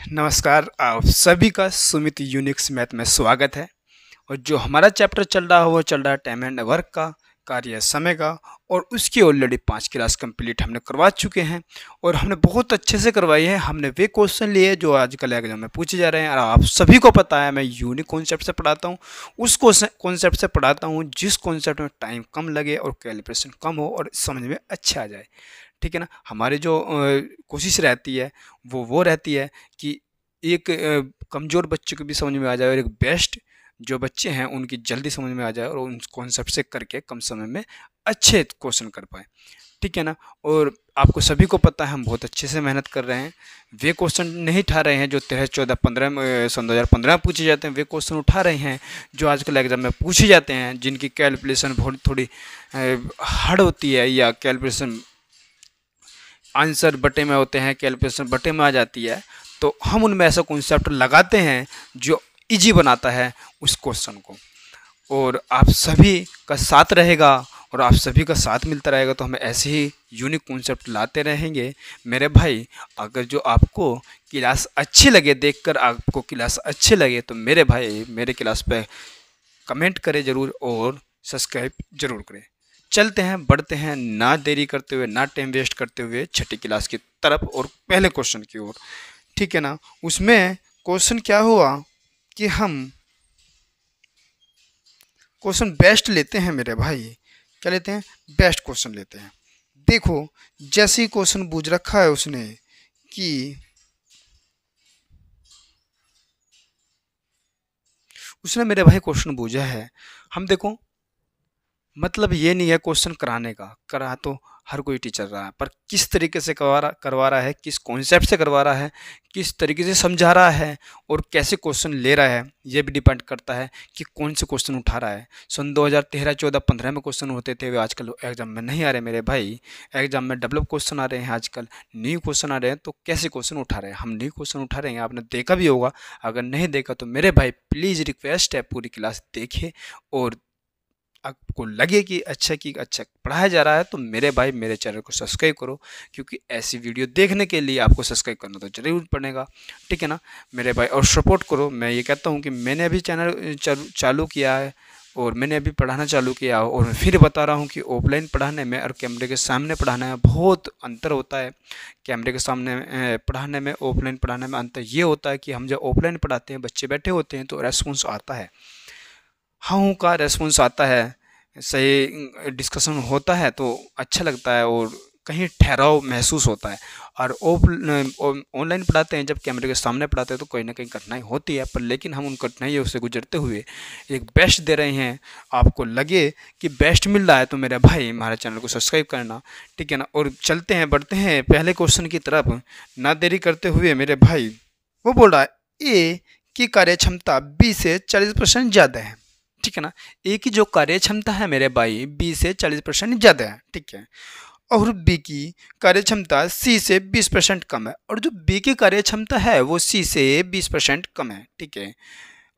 नमस्कार, आप सभी का सुमित यूनिक्स मैथ में स्वागत है। और जो हमारा चैप्टर चल रहा है वो चल रहा है टाइम एंड वर्क का, कार्य समय का। और उसकी ऑलरेडी 5 क्लास कंप्लीट हमने करवा चुके हैं और हमने बहुत अच्छे से करवाई है। हमने वे क्वेश्चन लिए जो आजकल एग्जाम में पूछे जा रहे हैं। और आप सभी को पता है मैं यूनिक कॉन्सेप्ट से पढ़ाता हूँ, उस कॉन्सेप्ट से पढ़ाता हूँ जिस कॉन्सेप्ट में टाइम कम लगे और कैलिब्रेशन कम हो और समझ में अच्छा आ जाए। ठीक है ना। हमारी जो कोशिश रहती है वो रहती है कि एक कमज़ोर बच्चे को भी समझ में आ जाए और एक बेस्ट जो बच्चे हैं उनकी जल्दी समझ में आ जाए और उन कॉन्सेप्ट से करके कम समय में अच्छे क्वेश्चन कर पाए। ठीक है ना। और आपको सभी को पता है हम बहुत अच्छे से मेहनत कर रहे हैं। वे क्वेश्चन नहीं उठा रहे हैं जो 13, 14, 15 सन 2015 में पूछे जाते हैं। वे क्वेश्चन उठा रहे हैं जो आजकल एग्जाम में पूछे जाते हैं, जिनकी कैलकुलेशन बहुत थोड़ी हार्ड होती है या कैलकुलेशन आंसर बटे में होते हैं, कैलकुलेशन बटे में आ जाती है। तो हम उनमें ऐसा कॉन्सेप्ट लगाते हैं जो इजी बनाता है उस क्वेश्चन को। और आप सभी का साथ रहेगा और आप सभी का साथ मिलता रहेगा तो हम ऐसे ही यूनिक कॉन्सेप्ट लाते रहेंगे मेरे भाई। अगर जो आपको क्लास अच्छी लगे, देखकर आपको क्लास अच्छे लगे, तो मेरे भाई मेरे क्लास पे कमेंट करें ज़रूर और सब्सक्राइब ज़रूर करें। चलते हैं, बढ़ते हैं, ना देरी करते हुए, ना टाइम वेस्ट करते हुए छठी क्लास की तरफ और पहले क्वेश्चन की ओर। ठीक है ना। उसमें क्वेश्चन क्या हुआ कि हम क्वेश्चन बेस्ट लेते हैं मेरे भाई। क्या लेते हैं? बेस्ट क्वेश्चन लेते हैं। देखो जैसे ही क्वेश्चन पूछ रखा है उसने कि उसने मेरे भाई क्वेश्चन पूछा है, हम देखो मतलब ये नहीं है क्वेश्चन कराने का, करा तो हर कोई टीचर रहा है, पर किस तरीके से करवा रहा है, किस कॉन्सेप्ट से करवा रहा है, किस तरीके से समझा रहा है और कैसे क्वेश्चन ले रहा है, ये भी डिपेंड करता है कि कौन से क्वेश्चन उठा रहा है। सन 2013, 14, 15 में क्वेश्चन होते थे, वे आजकल एग्जाम में नहीं आ रहे मेरे भाई। एग्जाम में डेवलप क्वेश्चन आ रहे हैं, आजकल न्यू क्वेश्चन आ रहे हैं। तो कैसे क्वेश्चन उठा रहे हैं? हम न्यू क्वेश्चन उठा रहे हैं, आपने देखा भी होगा। अगर नहीं देखा तो मेरे भाई प्लीज़ रिक्वेस्ट है पूरी क्लास देखे और आपको लगे कि अच्छा पढ़ाया जा रहा है तो मेरे भाई मेरे चैनल को सब्सक्राइब करो, क्योंकि ऐसी वीडियो देखने के लिए आपको सब्सक्राइब करना तो जरूर पड़ेगा। ठीक है ना मेरे भाई, और सपोर्ट करो। मैं ये कहता हूँ कि मैंने अभी चैनल चालू किया है और मैंने अभी पढ़ाना चालू किया और फिर बता रहा हूँ कि ऑफलाइन पढ़ाने में और कैमरे के सामने पढ़ाने में बहुत अंतर होता है। कैमरे के सामने पढ़ाने में, ऑफलाइन पढ़ाने में अंतर ये होता है कि हम जब ऑफलाइन पढ़ाते हैं बच्चे बैठे होते हैं तो रेस्पॉन्स आता है, हाँ का रेस्पॉन्स आता है, सही डिस्कशन होता है तो अच्छा लगता है और कहीं ठहराव महसूस होता है। और ऑनलाइन पढ़ाते हैं, जब कैमरे के सामने पढ़ाते हैं तो कहीं ना कहीं कठिनाई होती है, पर लेकिन हम उन कठिनाइयों से गुजरते हुए एक बेस्ट दे रहे हैं। आपको लगे कि बेस्ट मिल रहा है तो मेरे भाई हमारे चैनल को सब्सक्राइब करना। ठीक है ना। और चलते हैं, बढ़ते हैं पहले क्वेश्चन की तरफ, ना देरी करते हुए मेरे भाई। वो बोल रहा है ए की कार्य क्षमता बी से 40% ज़्यादा है। ठीक है ना। ए की जो कार्य क्षमता है मेरे भाई बी से 40% ज़्यादा है। ठीक है। और बी की कार्य क्षमता सी से 20% कम है, और जो बी की कार्य क्षमता है वो सी से 20% कम है। ठीक है।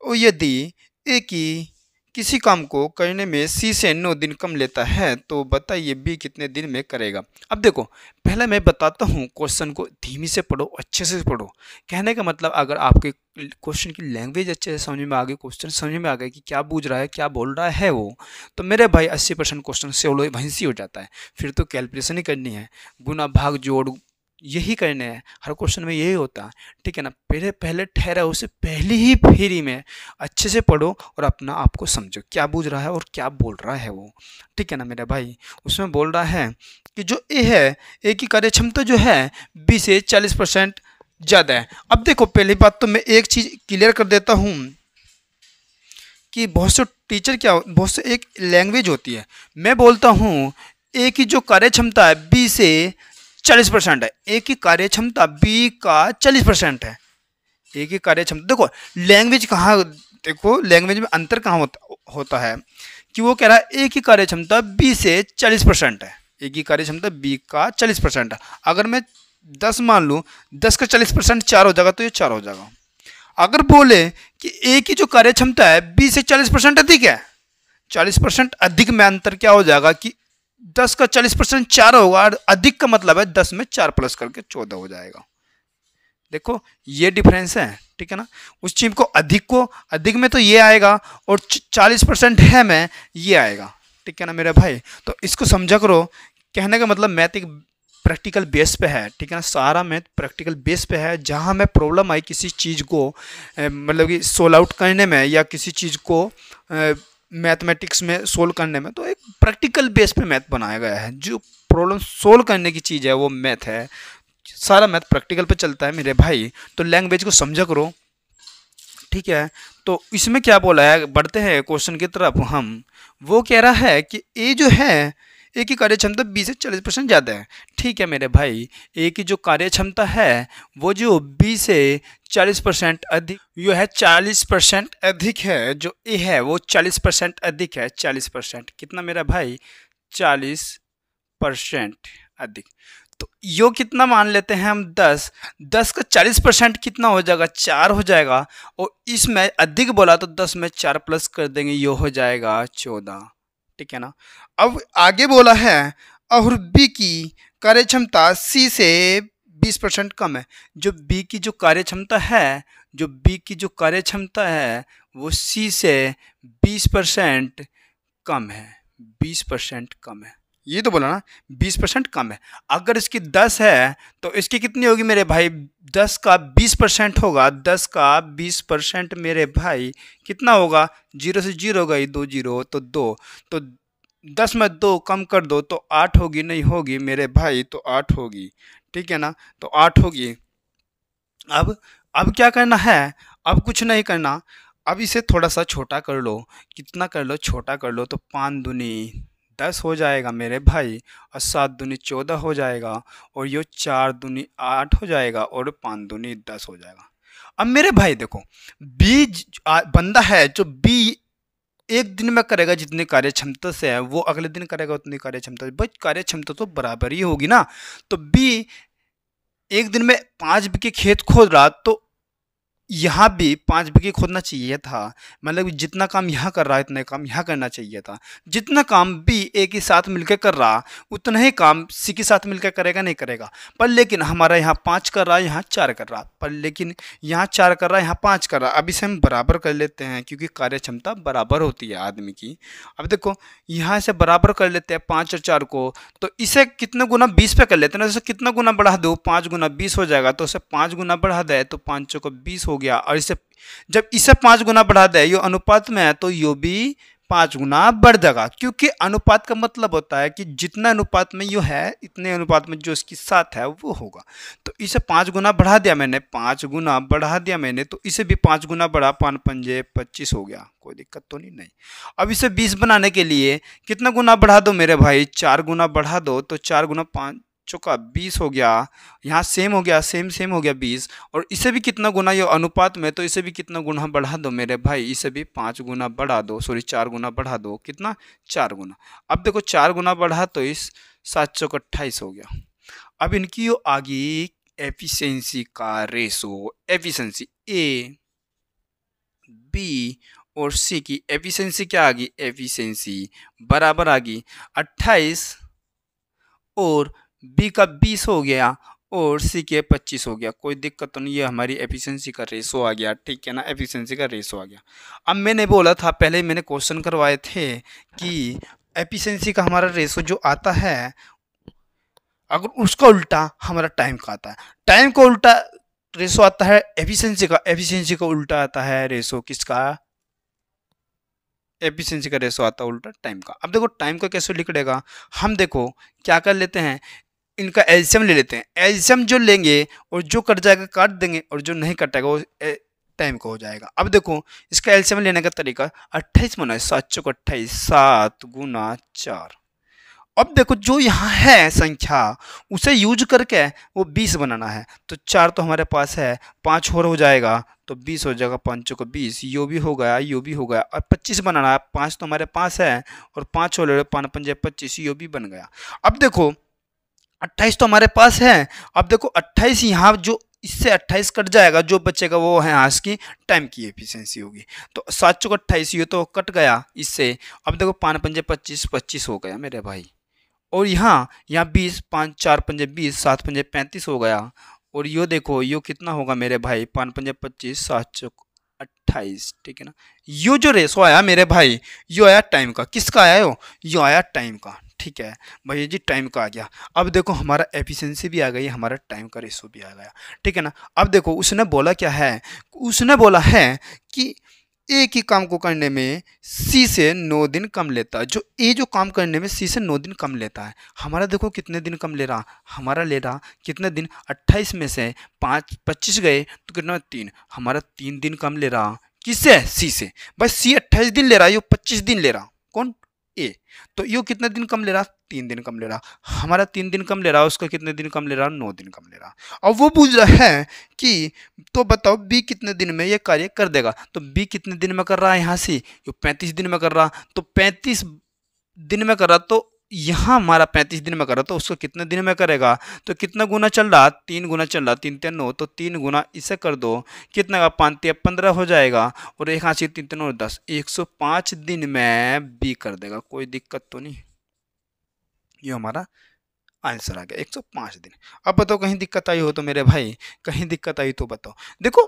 और यदि ए की किसी काम को करने में सी से 9 दिन कम लेता है तो बताइए बी कितने दिन में करेगा। अब देखो पहले मैं बताता हूँ, क्वेश्चन को धीमी से पढ़ो, अच्छे से पढ़ो। कहने का मतलब अगर आपके क्वेश्चन की लैंग्वेज अच्छे से समझ में आ गई, क्वेश्चन समझ में आ गया कि क्या पूछ रहा है, क्या बोल रहा है वो, तो मेरे भाई 80% क्वेश्चन से वहीं से हो जाता है। फिर तो कैलकुलेशन ही करनी है, गुना भाग जोड़ यही करने हैं, हर क्वेश्चन में यही होता है। ठीक है ना। पहले ठहरा, उसे पहली ही फेरी में अच्छे से पढ़ो और अपना आपको समझो क्या बूझ रहा है और क्या बोल रहा है वो। ठीक है ना मेरे भाई। उसमें बोल रहा है कि जो ए है, ए की कार्य क्षमता जो है बी से 40% ज़्यादा है। अब देखो पहली बात तो मैं एक चीज़ क्लियर कर देता हूँ कि बहुत से टीचर बहुत से एक लैंग्वेज होती है। मैं बोलता हूँ ए की जो कार्य क्षमता है बी से 40% है, ए की कार्य क्षमता बी का 40% है। ए की कार्य क्षमता देखो लैंग्वेज कहाँ, देखो लैंग्वेज में अंतर कहाँ होता है कि वो कह रहा है ए की कार्य क्षमता बी से 40% है, ए की कार्य क्षमता बी का 40% है। अगर मैं 10 मान लूँ, 10 का 40% 4 हो जाएगा तो ये 4 हो जाएगा। अगर बोले कि ए की जो कार्य क्षमता है बी से 40% अधिक है, 40% अधिक में अंतर क्या हो जाएगा कि 10 का 40% 4 होगा, और अधिक का मतलब है 10 में 4 प्लस करके 14 हो जाएगा। देखो ये डिफरेंस है, ठीक है ना। उस चीज को अधिक में तो ये आएगा, और 40% है में ये आएगा, ठीक है ना मेरे भाई। तो इसको समझा करो। कहने का मतलब मैथ एक प्रैक्टिकल बेस पे है, ठीक है ना। सारा मैथ प्रैक्टिकल बेस पे है। जहाँ हमें प्रॉब्लम आई किसी चीज़ को मतलब कि सोल्व आउट करने में, या किसी चीज़ को मैथमेटिक्स में सोल्व करने में, तो एक प्रैक्टिकल बेस पे मैथ बनाया गया है। जो प्रॉब्लम सोल्व करने की चीज़ है वो मैथ है। सारा मैथ प्रैक्टिकल पे चलता है मेरे भाई। तो लैंग्वेज को समझा करो, ठीक है। तो इसमें क्या बोला है, बढ़ते हैं क्वेश्चन की तरफ हम। वो कह रहा है कि ए जो है, ए की कार्य क्षमता 20 से 40% ज़्यादा है, ठीक है मेरे भाई। ए की जो कार्य क्षमता है वो जो 20 से 40% अधिक, यो है 40% अधिक है। जो ए है वो 40% अधिक है। 40% कितना मेरा भाई, 40% अधिक। तो यो कितना मान लेते हैं हम, 10। 10 का 40% कितना हो जाएगा, 4 हो जाएगा। और इसमें अधिक बोला तो 10 में 4 प्लस कर देंगे, यो हो जाएगा 14, ठीक है ना। अब आगे बोला है और बी की कार्य क्षमता सी से 20% कम है। जो बी की जो कार्य क्षमता है, जो बी की जो कार्य क्षमता है वो सी से 20% कम है। 20% कम है, ये तो बोला ना, 20% कम है। अगर इसकी 10 है तो इसकी कितनी होगी मेरे भाई, 10 का 20% होगा। 10 का 20% मेरे भाई कितना होगा, 0 से 0 गई, 2 0 तो 2, तो 10 में 2 कम कर दो तो 8 होगी, नहीं होगी मेरे भाई, तो 8 होगी, ठीक है ना। तो 8 होगी। अब क्या करना है, अब कुछ नहीं करना। अब इसे थोड़ा सा छोटा कर लो। कितना कर लो, छोटा कर लो। तो 5 दूनी 10 हो जाएगा मेरे भाई, और 7 दूनी 14 हो जाएगा, और ये 4 दूनी 8 हो जाएगा, और 5 दूनी 10 हो जाएगा। अब मेरे भाई देखो, बी बंदा है जो बी एक दिन में करेगा जितनी कार्य क्षमता से है, वो अगले दिन करेगा उतनी कार्य क्षमता से। भाई कार्य क्षमता तो बराबर ही होगी ना। तो बी एक दिन में 5 बीघे खेत खोद रहा, तो यहाँ भी 5 बीघे खोदना चाहिए था। मतलब जितना काम यहाँ कर रहा है इतना काम यहाँ करना चाहिए था। जितना काम बी ए के साथ मिलकर कर रहा, उतना ही काम सी के साथ मिलकर करेगा, नहीं करेगा। पर लेकिन हमारा यहाँ 5 कर रहा है, यहाँ 4 कर रहा, पर लेकिन यहाँ 4 कर रहा है, यहाँ 5 कर रहा। अब इसे हम बराबर कर लेते हैं, क्योंकि कार्य क्षमता बराबर होती है आदमी की। अब देखो यहाँ से बराबर कर लेते हैं 5 और 4 को। तो इसे कितने गुना, 20 पे कर लेते हैं ना। जैसे कितना गुना बढ़ा दो, 5 गुना 20 हो जाएगा। तो उसे 5 गुना बढ़ा दे तो 5 को 20 हो गया। और इसे जब इसे 5 गुना बढ़ा दे, यो अनुपात में है, तो यो भी 5 गुना बढ़ जाएगा। क्योंकि अनुपात का मतलब होता है कि जितना अनुपात में यो है, इतने अनुपात में जो इसकी साथ है वो होगा। तो इसे 5 गुना बढ़ा दिया मैंने, 5 गुना बढ़ा दिया मैंने। तो इसे भी 5 गुना बढ़ा, 5 पंजे 25 हो गया। कोई दिक्कत तो नहीं। अब इसे 20 बनाने के लिए कितना गुना बढ़ा दो मेरे भाई, 4 गुना बढ़ा दो। तो 4 गुना 5 चौका 20 हो गया। यहाँ सेम हो गया, सेम हो गया 20। और इसे भी कितना गुना, ये अनुपात में, तो इसे भी कितना गुना बढ़ा दो मेरे भाई, इसे भी 5 गुना बढ़ा दो, सॉरी 4 गुना बढ़ा दो। कितना, 4 गुना। अब देखो 4 गुना बढ़ा तो इस 7 चौक 28 हो गया। अब इनकी यो आगे एफिशिएंसी का रेशो, एफिशिएंसी ए बी और सी की एफिशिएंसी क्या आ गई, एफिशिएंसी बराबर आ गई 28 और बी का 20 हो गया, और सी के 25 हो गया। कोई दिक्कत तो नहीं, ये हमारी एफिशिएंसी का रेशो आ गया, ठीक है ना। एफिशिएंसी का रेशो आ गया। अब मैंने बोला था पहले, मैंने क्वेश्चन करवाए थे कि एफिशिएंसी का हमारा रेशो जो आता है, अगर उसका उल्टा हमारा टाइम का आता है। टाइम का उल्टा रेशो आता है एफिशिएंसी का, एफिशिएंसी का उल्टा आता है रेशो किसका, एफिशिएंसी का रेशो आता है उल्टा टाइम का। अब देखो टाइम का कैसे निकलेगा, हम देखो क्या कर लेते हैं, इनका एलसीएम ले लेते हैं। एलसीएम जो लेंगे और जो कट जाएगा काट देंगे, और जो नहीं कटेगा वो टाइम का हो जाएगा। अब देखो इसका एलसीएम लेने का तरीका, 28 बना है, 7 चौक 28, 7 गुना 4। अब देखो जो यहाँ है संख्या, उसे यूज करके वो 20 बनाना है। तो 4 तो हमारे पास है, 5 और हो जाएगा तो 20 हो जाएगा, 5 को 20, यो भी हो गया, यो भी हो गया। और 25 बनाना है, 5 तो हमारे पास है, और 5 और 5 पंजे 25, यो भी बन गया। अब देखो 28 तो हमारे पास है। अब देखो 28 यहाँ जो इससे 28 कट जाएगा, जो बचेगा वो है आज की टाइम की एफिशिएंसी होगी। तो 7 चौक 28, ये तो कट गया इससे। अब देखो 5 पंजे 25, 25 हो गया मेरे भाई। और यहाँ 20, 5 4 पंजे 20, 7 पंजे 35 हो गया, और यो देखो यो कितना होगा मेरे भाई, 5 पंजे 25, 7 चौक 28, ठीक है ना। यो जो रेशो आया मेरे भाई, यो आया टाइम का। किसका आया यो आया टाइम का, ठीक है भैया जी, टाइम का आ गया। अब देखो हमारा एफिशिएंसी भी आ गई, हमारा टाइम का रेशो भी आ गया, ठीक है ना। अब देखो उसने बोला क्या है, उसने बोला है कि एक ही काम को करने में सी से 9 दिन कम लेता है। जो ए जो काम करने में सी से 9 दिन कम लेता है, हमारा देखो कितने दिन कम ले रहा, हमारा ले रहा कितने दिन, 28 में से 25 गए तो कितना 3, हमारा 3 दिन कम ले रहा। किससे, सी से। भाई सी 28 दिन ले रहा, यो 25 दिन ले रहा, कौन, ए। तो यो कितने दिन कम ले रहा, 3 दिन कम ले रहा। हमारा 3 दिन कम ले रहा, उसका कितने दिन कम ले रहा, 9 दिन कम ले रहा। अब वो पूछ रहा है कि तो बताओ बी कितने दिन में ये कार्य कर देगा। तो बी कितने दिन में कर रहा है, यहाँ से ये 35 दिन में कर रहा, तो 35 दिन में कर रहा, तो यहाँ हमारा 35 दिन में कर रहा, तो उसको कितने दिन में करेगा। तो कितना गुना चल रहा, 3 गुना चल रहा, 3 3 9, तो 3 गुना इसे कर दो, कितना का 5 3 15 हो जाएगा, और एक हाथ से 3 3 और 10, 105 दिन में बी कर देगा। कोई दिक्कत तो नहीं, ये हमारा आंसर आ गया 105 दिन। अब बताओ कहीं दिक्कत आई हो तो मेरे भाई, कहीं दिक्कत आई तो बताओ। देखो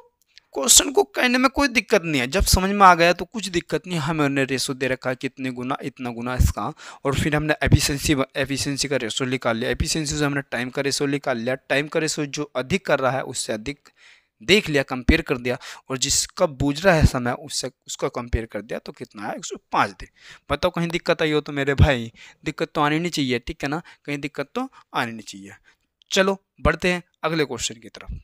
क्वेश्चन को कहने में कोई दिक्कत नहीं है, जब समझ में आ गया तो कुछ दिक्कत नहीं। हमें उन्हें रेशो दे रखा है कितने गुना, इतना गुना इसका, और फिर हमने एफिशिएंसी का रेशो निकाल लिया, एफिशिएंसी से हमने टाइम का रेशो निकाल लिया, टाइम का रेशो जो अधिक कर रहा है उससे अधिक देख लिया, कंपेयर कर दिया, और जिसका बूझ रहा है समय उससे उसका कंपेयर कर दिया, तो कितना है 105 दिन। बताओ कहीं दिक्कत आई हो तो मेरे भाई, दिक्कत तो आनी नहीं चाहिए, ठीक है ना, कहीं दिक्कत तो आनी नहीं चाहिए। चलो बढ़ते हैं अगले क्वेश्चन की तरफ।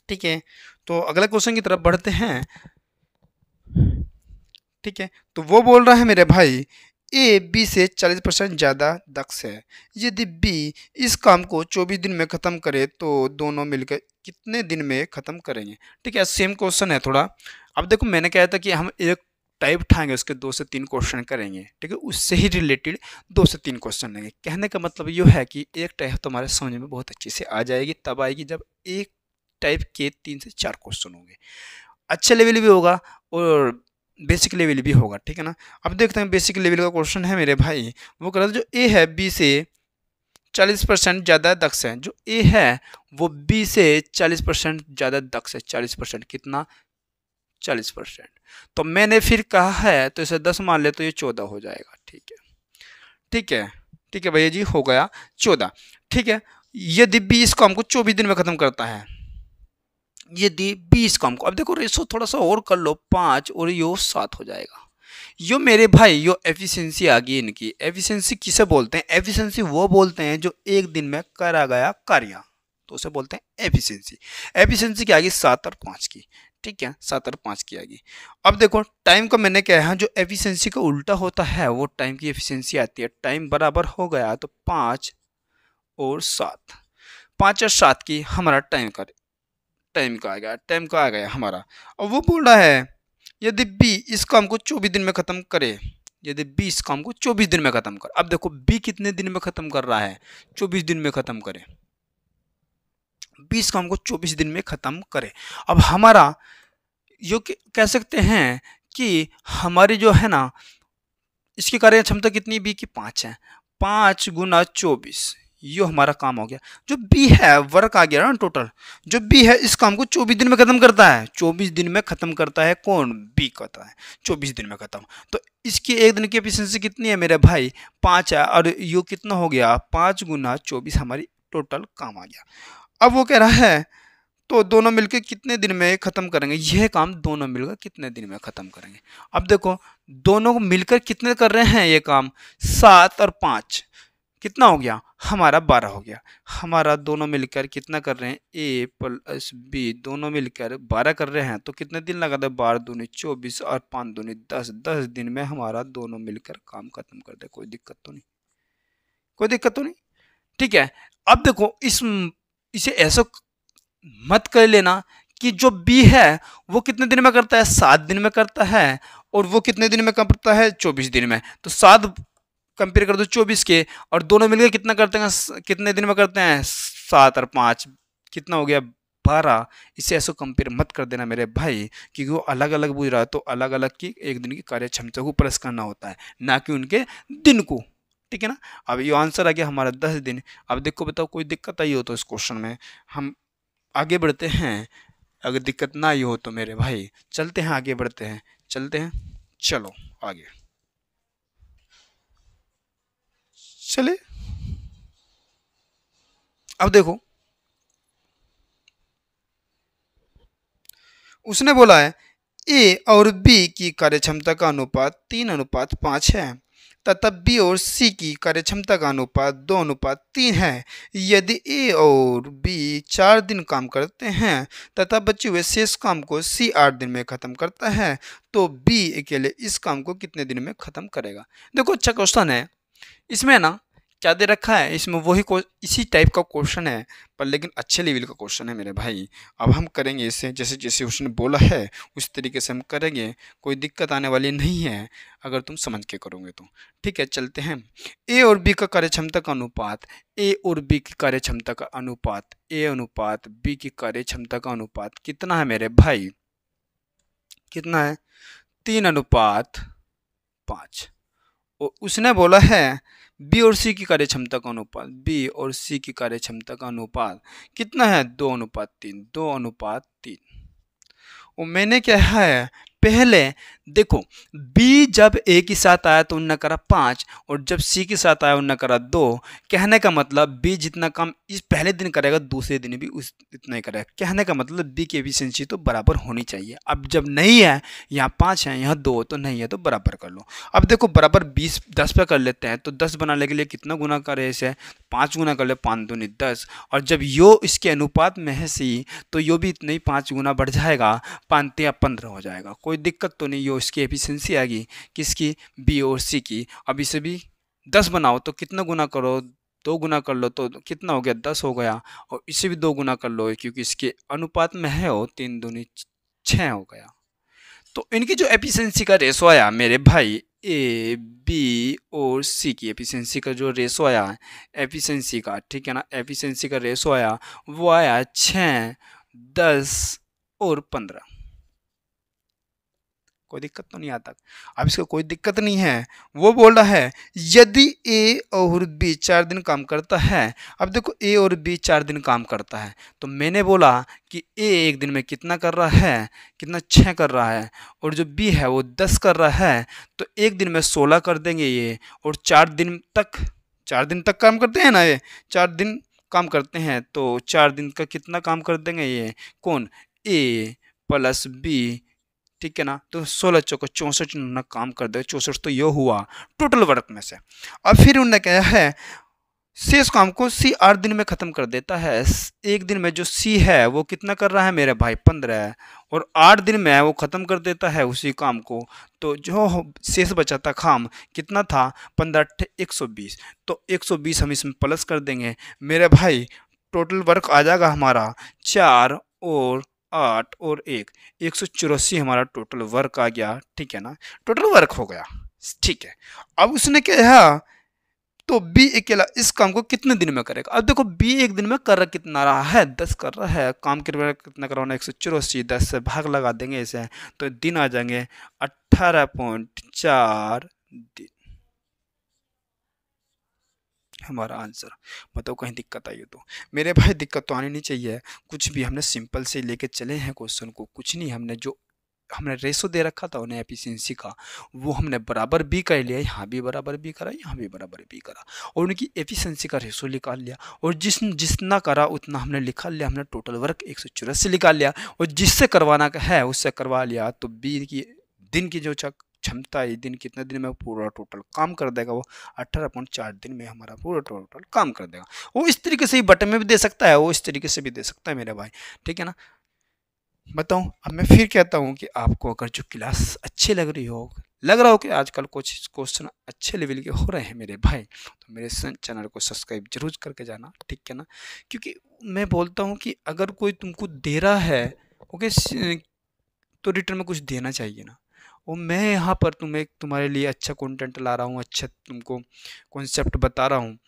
ठीक है, तो अगले क्वेश्चन की तरफ बढ़ते हैं। ठीक है, तो वो बोल रहा है मेरे भाई, ए बी से 40% ज़्यादा दक्ष है। यदि बी इस काम को 24 दिन में ख़त्म करे तो दोनों मिलकर कितने दिन में ख़त्म करेंगे। ठीक है, सेम क्वेश्चन है थोड़ा। अब देखो मैंने कहा था कि हम एक टाइप उठाएंगे, उसके 2 से 3 क्वेश्चन करेंगे, ठीक है, उससे ही रिलेटेड 2 से 3 क्वेश्चन लेंगे। कहने का मतलब ये है कि एक टाइप तुम्हारे समझ में बहुत अच्छे से आ जाएगी, तब आएगी जब एक टाइप के 3 से 4 क्वेश्चन होंगे। अच्छे लेवल भी होगा और बेसिक लेवल भी होगा, ठीक है ना। अब देखते हैं बेसिक लेवल का क्वेश्चन है मेरे भाई, वो कह रहा था जो ए है बी से 40% ज़्यादा दक्ष है। जो ए है वो बी से 40% ज़्यादा दक्ष है। 40% कितना, 40%। तो मैंने फिर कहा है तो इसे 10 मान ले तो ये 14 हो जाएगा। ठीक है, ठीक है, ठीक है भैया जी, हो गया 14। ठीक है, यदि बी इस काम को 24 दिन में खत्म करता है, यदि 20 काम को, अब देखो रेशो थोड़ा सा और कर लो, 5 और यो 7 हो जाएगा। यो मेरे भाई यो एफिशिएंसी आ गई इनकी। एफिशिएंसी किसे बोलते हैं, एफिशिएंसी वो बोलते हैं जो एक दिन में करा गया कार्य, तो उसे बोलते हैं एफिशिएंसी। एफिशिएंसी क्या आ गई, 7 और 5 की। ठीक है, 7 और 5 की आ गई। अब देखो टाइम का मैंने क्या है, जो एफिशिएंसी का उल्टा होता है वो टाइम की एफिशिएंसी आती है। टाइम बराबर हो गया तो 5 और 7, 5 और 7 की हमारा टाइम का आ गया, टाइम का आ गया हमारा। और वो बोल रहा है यदि बी इस काम को 24 दिन में खत्म करे, यदि बी इस काम को 24 दिन में खत्म करे। अब देखो बी कितने दिन में खत्म कर रहा है, 24 दिन में खत्म करे। बी इस काम को 24 दिन में खत्म करे। अब हमारा यो कह सकते हैं कि हमारी जो है ना इसकी कार्य क्षमता कितनी, बी की 5 है, 5 गुना 24, यो हमारा काम हो गया। जो बी है वर्क आ गया ना टोटल, जो बी है इस काम को 24 दिन में खत्म करता है। 24 दिन में खत्म करता है कौन, बी करता है 24 दिन में खत्म। तो इसकी एक दिन की एफिशिएंसी कितनी है मेरे भाई, 5 है, और यो कितना हो गया, 5 गुना 24 हमारी टोटल काम आ गया। अब वो कह रहा है तो दोनों मिलकर कितने दिन में खत्म करेंगे, यह काम दोनों मिलकर कितने दिन में खत्म करेंगे। अब देखो दोनों को मिलकर कितने कर रहे हैं ये काम, 7 और 5 कितना हो गया हमारा, 12 हो गया। हमारा दोनों मिलकर कितना कर रहे हैं, ए प्लस बी दोनों मिलकर 12 कर रहे हैं, तो कितने दिन लगा था, 12 दूनी 24 और 5 दूनी 10, 10 दिन में हमारा दोनों मिलकर काम खत्म कर दे। कोई दिक्कत तो नहीं, कोई दिक्कत तो नहीं। ठीक है, अब देखो इसे ऐसा मत कर लेना कि जो बी है वो कितने दिन में करता है, 7 दिन में करता है, और वो कितने दिन में करता है, 24 दिन में। तो 7 कंपेयर कर दो 24 के, और दोनों मिलकर कितना करते हैं, कितने दिन में करते हैं, 7 और 5 कितना हो गया, 12। इसे ऐसा कंपेयर मत कर देना मेरे भाई, क्योंकि वो अलग अलग बुझ रहा है, तो अलग अलग की एक दिन की कार्य क्षमता को प्लस करना होता है, ना कि उनके दिन को। ठीक है ना। अब ये आंसर आ गया हमारा 10 दिन। अब देखो बताओ कोई दिक्कत आई हो तो इस क्वेश्चन में हम आगे बढ़ते हैं, अगर दिक्कत ना आई हो तो मेरे भाई चलते हैं आगे बढ़ते हैं, चलते हैं, चलो आगे चले। अब देखो उसने बोला है ए और बी की कार्यक्षमता का अनुपात 3:5 है तथा बी और सी की कार्यक्षमता का अनुपात 2:3 है। यदि ए और बी 4 दिन काम करते हैं तथा बचे हुए शेष काम को सी 8 दिन में खत्म करता है तो बी अकेले इस काम को कितने दिन में खत्म करेगा। देखो अच्छा क्वेश्चन है, इसमें ना क्या दे रखा है, इसमें वही इसी टाइप का क्वेश्चन है पर लेकिन अच्छे लेवल का क्वेश्चन है मेरे भाई। अब हम करेंगे इसे जैसे जैसे उसने बोला है उस तरीके से हम करेंगे, कोई दिक्कत आने वाली नहीं है अगर तुम समझ के करोगे तो। ठीक है चलते हैं। ए और बी का कार्यक्षमता का अनुपात, ए और बी की कार्यक्षमता का अनुपात, ए अनुपात बी की कार्यक्षमता का अनुपात कितना है मेरे भाई, कितना है 3:5। और उसने बोला है बी और सी की कार्यक्षमता का अनुपात, बी और सी की कार्यक्षमता का अनुपात कितना है 2:3, 2:3। और मैंने क्या है पहले देखो B जब A के साथ आया तो उन्होंने करा 5 और जब C के साथ आया उन्होंने करा 2। कहने का मतलब B जितना काम इस पहले दिन करेगा दूसरे दिन भी उस इतना ही करेगा। कहने का मतलब B की एफिशिएंसी तो बराबर होनी चाहिए। अब जब नहीं है, यहाँ 5 है यहाँ 2 तो नहीं है तो बराबर कर लो। अब देखो बराबर 20 10 पे कर लेते हैं तो 10 बनाने के लिए कितना गुना करे इसे, 5 गुना कर ले, 5 दूनी 10। और जब यो इसके अनुपात में है C तो यो भी इतना ही 5 गुना बढ़ जाएगा, 5 या 15 हो जाएगा। कोई दिक्कत तो नहीं, यो इसकी एफिशिएंसी आ गई किसकी, बी और सी की। अब इसे भी 10 बनाओ तो कितना गुना करो, 2 गुना कर लो तो कितना हो गया 10 हो गया। और इसे भी 2 गुना कर लो क्योंकि इसके अनुपात में है वो 3 दूनी 6 हो गया। तो इनकी जो एफिशिएंसी का रेशो आया मेरे भाई, ए बी और सी की एफिशिएंसी का जो रेशो आया एफिशिएंसी का, ठीक है ना, एफिशिएंसी का रेशो आया वो आया 6, 10 और 15। कोई दिक्कत तो नहीं आता। अब इसका कोई दिक्कत नहीं है। वो बोल रहा है यदि ए और बी 4 दिन काम करता है। अब देखो ए और बी 4 दिन काम करता है तो मैंने बोला कि ए एक दिन में कितना कर रहा है, कितना 6 कर रहा है, और जो बी है वो 10 कर रहा है तो एक दिन में 16 कर देंगे ये। और 4 दिन तक काम करते हैं ना, ये 4 दिन काम करते हैं तो 4 दिन का कितना काम कर देंगे ये, कौन, ए प्लस बी, ठीक है ना। तो 16 चौको 64 ना काम कर दे, 64 तो ये हुआ टोटल वर्क में से। अब फिर उन्होंने कहा है शेष काम को सी 8 दिन में खत्म कर देता है। एक दिन में जो सी है वो कितना कर रहा है मेरे भाई 15 है, और 8 दिन में वो खत्म कर देता है उसी काम को। तो जो शेष बचा था काम कितना था 15 120। तो 120 हम इसमें प्लस कर देंगे मेरे भाई, टोटल वर्क आ जाएगा हमारा 4 और 8 और 184 हमारा टोटल वर्क आ गया, ठीक है ना, टोटल वर्क हो गया, ठीक है। अब उसने क्या कहा तो बी अकेला इस काम को कितने दिन में करेगा। अब देखो बी एक दिन में कर रहा कितना रहा है 10 कर रहा है, काम कितना करवाना 184, 10 से भाग लगा देंगे इसे तो दिन आ जाएंगे 18.4 दिन हमारा आंसर। बताओ कहीं दिक्कत आई हो तो मेरे भाई, दिक्कत तो आनी नहीं चाहिए। कुछ भी हमने सिंपल से लेके चले हैं क्वेश्चन को, कुछ नहीं हमने जो हमने रेशो दे रखा था उन्हें एफिशिएंसी का वो हमने बराबर भी कर लिया, यहाँ भी बराबर भी करा, यहाँ भी बराबर भी करा, और उनकी एफिशिएंसी का रेशो निकाल लिया। और जितना करा उतना हमने लिखा लिया, हमने टोटल वर्क 184 निकाल लिया, और जिससे करवाना है उससे करवा लिया। तो बी की दिन की जो क्षमता है, दिन कितने दिन में पूरा टोटल काम कर देगा, वो 18.4 दिन में हमारा पूरा टोटल काम कर देगा। वो इस तरीके से ही बटन में भी दे सकता है, वो इस तरीके से भी दे सकता है मेरे भाई, ठीक है ना। बताऊं अब मैं फिर कहता हूं कि आपको अगर जो क्लास अच्छी लग रही हो, लग रहा हो कि आजकल कुछ क्वेश्चन अच्छे लेवल के हो रहे हैं मेरे भाई, तो मेरे चैनल को सब्सक्राइब जरूर करके जाना, ठीक है ना। क्योंकि मैं बोलता हूं कि अगर कोई तुमको दे रहा है ओके तो रिटर्न में कुछ देना चाहिए ना। और मैं यहाँ पर तुम्हारे लिए अच्छा कंटेंट ला रहा हूँ, अच्छा तुमको कॉन्सेप्ट बता रहा हूँ,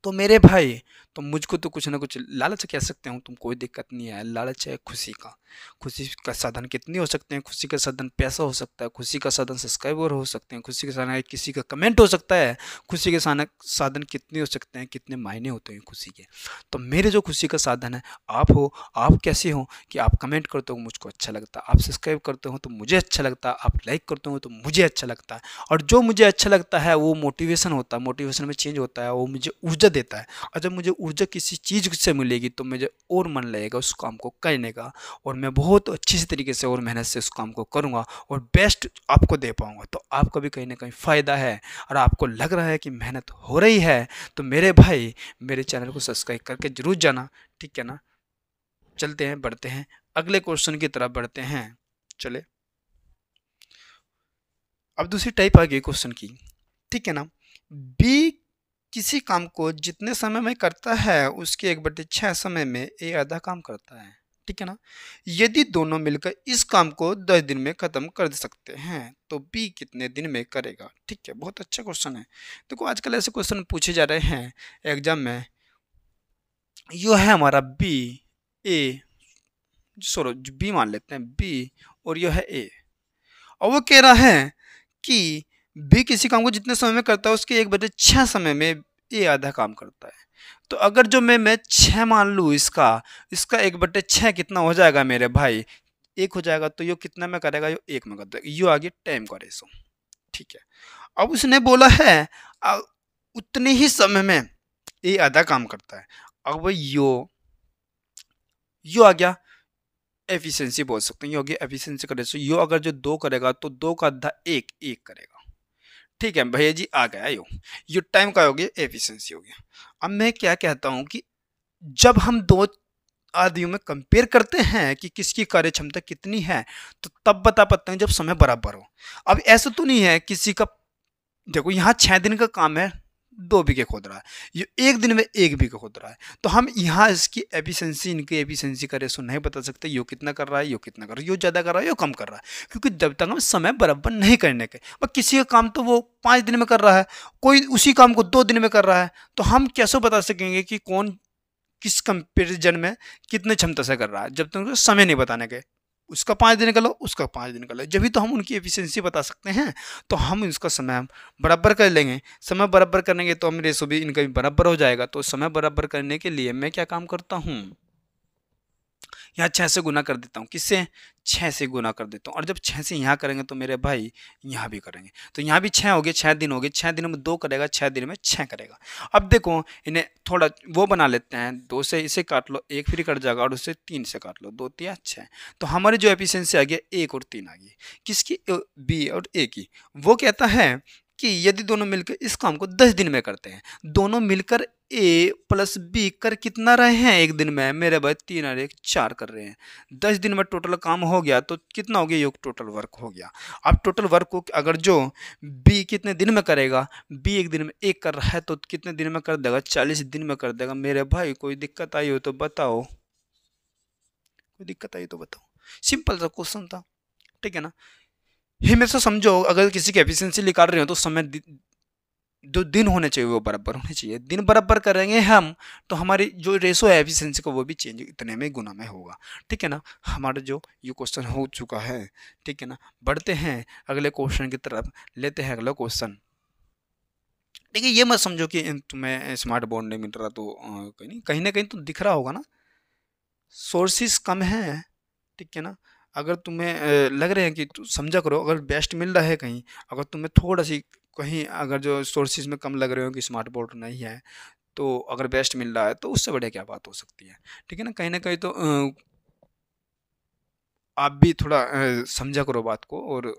तो मेरे भाई, तो मुझको तो कुछ ना कुछ लालच कह सकते हो तुम, कोई दिक्कत नहीं है। लालच है खुशी का। खुशी का साधन कितने हो सकते हैं? खुशी का साधन पैसा हो सकता है, खुशी का साधन सब्सक्राइबर हो सकते हैं, खुशी का साधन किसी का कमेंट हो सकता है। खुशी के साधन कितने हो सकते हैं, कितने मायने होते हैं खुशी के। तो मेरे जो खुशी का साधन है आप हो। आप कैसे हो कि आप कमेंट करते हो मुझको अच्छा लगता है, आप सब्सक्राइब करते हो तो मुझे अच्छा लगता है, आप लाइक करते हो तो मुझे अच्छा लगता है। और जो मुझे अच्छा लगता है वो मोटिवेशन होता है, मोटिवेशन में चेंज होता है, वो मुझे ऊर्जा देता है। और जब मुझे ऊर्जा किसी चीज़ से मिलेगी तो मुझे और मन लगेगा उस काम को करने का, और मैं बहुत अच्छी तरीके से और मेहनत से उस काम को करूँगा और बेस्ट आपको दे पाऊँगा। तो आपका भी कहीं ना कहीं फ़ायदा है, और आपको लग रहा है कि मेहनत हो रही है, तो मेरे भाई मेरे चैनल को सब्सक्राइब करके जरूर जाना, ठीक है ना। चलते हैं, बढ़ते हैं, अगले क्वेश्चन की तरफ बढ़ते हैं। चले, अब दूसरी टाइप आ गई क्वेश्चन की, ठीक है ना। बी किसी काम को जितने समय में करता है उसके 1/6 समय में ए आधा काम करता है, ठीक है ना। यदि दोनों मिलकर इस काम को 10 दिन में खत्म कर सकते हैं तो बी कितने दिन में करेगा? ठीक है, बहुत अच्छा क्वेश्चन है। देखो आजकल ऐसे क्वेश्चन पूछे जा रहे हैं एग्जाम में। यो है हमारा बी, ए, सॉरी बी मान लेते हैं बी, और यो है ए। और वो कह रहा है कि बी किसी काम को जितने समय में करता है उसके 1/6 समय में ए आधा काम करता है। तो अगर जो मैं 6 मान लूँ, इसका इसका 1/6 कितना हो जाएगा मेरे भाई? 1 हो जाएगा। तो यो कितना में करेगा? यो 1 में कर देगा। यो आ गया टाइम का रेशो, ठीक है। अब उसने बोला है उतने ही समय में ए आधा काम करता है। अब यो आ गया एफिशिएंसी, बोल सकते हैं ये हो गया एफिशिएंसी का रेशो। यो अगर जो 2 करेगा तो 2 का आधा 1 करेगा, ठीक है भैया जी, आ गया यो टाइम का हो गया, एफिशिएंसी हो गया। अब मैं क्या कहता हूं कि जब हम दो आदियों में कंपेयर करते हैं कि किसकी कार्य क्षमता कितनी है, तो तब बता पाते हैं जब समय बराबर हो। अब ऐसा तो नहीं है किसी का, देखो यहाँ 6 दिन का काम है, 2 बीघे खोद रहा है, ये 1 दिन में 1 बीघा खोद रहा है। तो हम यहाँ इसकी एफिशिएंसी, इनकी एफिशिएंसी का रेशो नहीं बता सकते, यो कितना कर रहा है, यो कितना कर रहा है, यो ज़्यादा कर रहा है, यो कम कर रहा है। क्योंकि जब तक हम समय बराबर नहीं करने के, और किसी का काम तो वो 5 दिन में कर रहा है, कोई उसी काम को 2 दिन में कर रहा है, तो हम कैसे बता सकेंगे कि कौन किस कंपेरिजन में कितने क्षमता से कर रहा है, जब तक समय नहीं बताने के। उसका 5 दिन कर लो, उसका 5 दिन कर लो, जब भी तो हम उनकी एफिशिएंसी बता सकते हैं। तो हम इसका समय बराबर कर लेंगे। समय बराबर करेंगे तो हम रेशो भी इनका भी बराबर हो जाएगा। तो समय बराबर करने के लिए मैं क्या काम करता हूँ, यहाँ 6 से गुना कर देता हूँ। किससे? 6 से गुना कर देता हूँ। और जब 6 से यहाँ करेंगे तो मेरे भाई यहाँ भी करेंगे, तो यहाँ भी 6 हो गए, 6 दिन हो गए, 6 दिन में 2 करेगा, 6 दिन में 6 करेगा। अब देखो इन्हें थोड़ा वो बना लेते हैं, 2 से इसे काट लो, 1 फ्री कट जाएगा, और उससे 3 से काट लो, 2 3 6। तो हमारी जो एफिशिएंसी आ गया 1 और 3 आ गई, किसकी? बी और ए की। वो कहता है कि यदि दोनों मिलकर इस काम को 10 दिन में करते हैं, दोनों मिलकर ए प्लस बी कर कितना रहे हैं 1 दिन में? मेरे भाई 3 और 1 4 कर रहे हैं। 10 दिन में टोटल काम हो गया, तो कितना हो गया? योग टोटल वर्क हो गया। अब टोटल वर्क को अगर जो बी कितने दिन में करेगा, बी 1 दिन में 1 कर रहा है, तो कितने दिन में कर देगा? 40 दिन में कर देगा। मेरे भाई कोई दिक्कत आई हो तो बताओ, कोई दिक्कत आई तो बताओ। सिंपल सा क्वेश्चन था, ठीक है ना। हमेशा समझो अगर किसी की एफिशिएंसी निकाल रहे हो तो समय जो दिन होने चाहिए वो बराबर होने चाहिए। दिन बराबर करेंगे हम तो हमारी जो रेशो है एफिशिएंसी का वो भी चेंज इतने में गुना में होगा, ठीक है ना। हमारा जो ये क्वेश्चन हो चुका है, ठीक है ना। बढ़ते हैं अगले क्वेश्चन की तरफ, लेते हैं अगला क्वेश्चन। ठीक है, ये मत समझो कि तुम्हें स्मार्ट बोर्ड नहीं मिल रहा तो कहीं ना कहीं तो दिख रहा होगा ना, सोर्सेस कम है, ठीक है ना। अगर तुम्हें लग रहे हैं कि समझा करो, अगर बेस्ट मिल रहा है कहीं, अगर तुम्हें थोड़ा सी कहीं अगर जो सोर्सेज में कम लग रहे हो कि स्मार्ट बोर्ड नहीं है, तो अगर बेस्ट मिल रहा है तो उससे बढ़िया क्या बात हो सकती है, ठीक है ना। कहीं ना कहीं तो आप भी थोड़ा समझा करो बात को, और